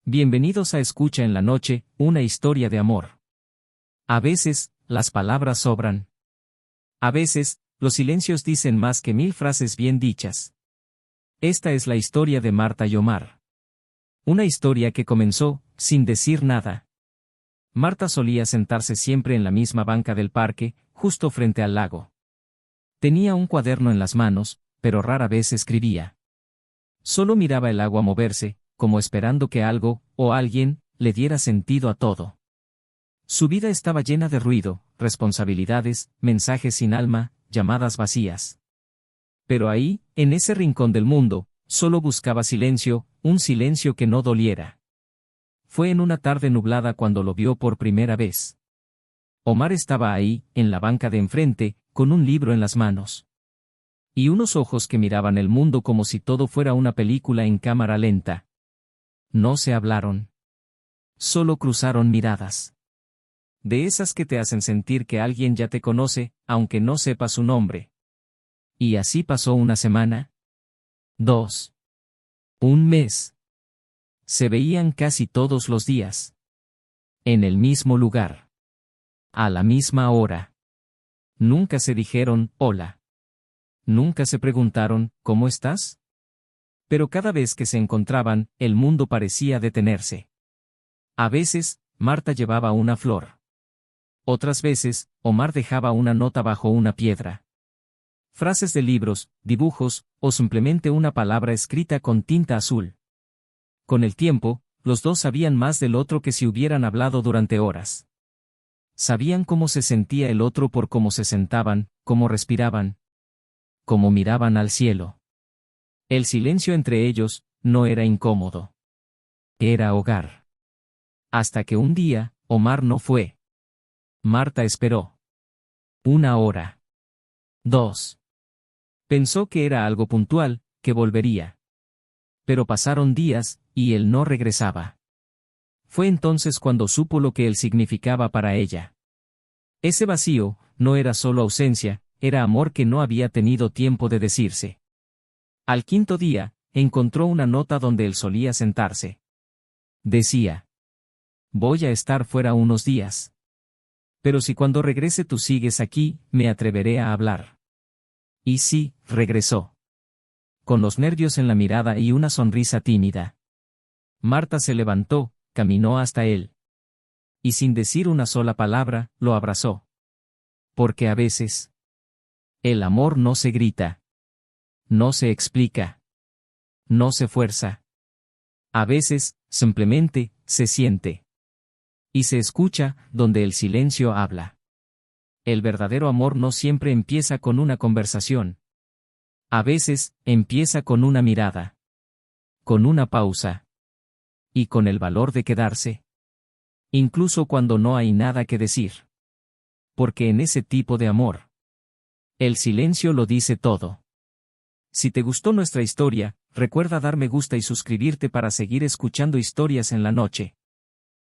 Bienvenidos a Escucha en la Noche, una historia de amor. A veces, las palabras sobran. A veces, los silencios dicen más que 1000 frases bien dichas. Esta es la historia de Marta y Omar. Una historia que comenzó, sin decir nada. Marta solía sentarse siempre en la misma banca del parque, justo frente al lago. Tenía un cuaderno en las manos, pero rara vez escribía. Solo miraba el agua moverse, como esperando que algo, o alguien, le diera sentido a todo. Su vida estaba llena de ruido, responsabilidades, mensajes sin alma, llamadas vacías. Pero ahí, en ese rincón del mundo, solo buscaba silencio, un silencio que no doliera. Fue en una tarde nublada cuando lo vio por primera vez. Omar estaba ahí, en la banca de enfrente, con un libro en las manos. Y unos ojos que miraban el mundo como si todo fuera una película en cámara lenta. No se hablaron. Solo cruzaron miradas. De esas que te hacen sentir que alguien ya te conoce, aunque no sepa su nombre. Y así pasó una semana. 2. Un mes. Se veían casi todos los días. En el mismo lugar. A la misma hora. Nunca se dijeron, hola. Nunca se preguntaron, ¿cómo estás? Pero cada vez que se encontraban, el mundo parecía detenerse. A veces, Marta llevaba una flor. Otras veces, Omar dejaba una nota bajo una piedra. Frases de libros, dibujos, o simplemente una palabra escrita con tinta azul. Con el tiempo, los dos sabían más del otro que si hubieran hablado durante horas. Sabían cómo se sentía el otro por cómo se sentaban, cómo respiraban, cómo miraban al cielo. El silencio entre ellos no era incómodo. Era hogar. Hasta que un día, Omar no fue. Marta esperó. 1 hora. 2. Pensó que era algo puntual, que volvería. Pero pasaron días, y él no regresaba. Fue entonces cuando supo lo que él significaba para ella. Ese vacío, no era solo ausencia, era amor que no había tenido tiempo de decirse. Al 5.º día, encontró una nota donde él solía sentarse. Decía: voy a estar fuera unos días. Pero si cuando regrese tú sigues aquí, me atreveré a hablar. Y sí, regresó. Con los nervios en la mirada y una sonrisa tímida. Marta se levantó, caminó hasta él. Y sin decir una sola palabra, lo abrazó. Porque a veces, el amor no se grita. No se explica. No se fuerza. A veces, simplemente, se siente. Y se escucha, donde el silencio habla. El verdadero amor no siempre empieza con una conversación. A veces, empieza con una mirada. Con una pausa. Y con el valor de quedarse. Incluso cuando no hay nada que decir. Porque en ese tipo de amor, el silencio lo dice todo. Si te gustó nuestra historia, recuerda dar me gusta y suscribirte para seguir escuchando historias en la noche.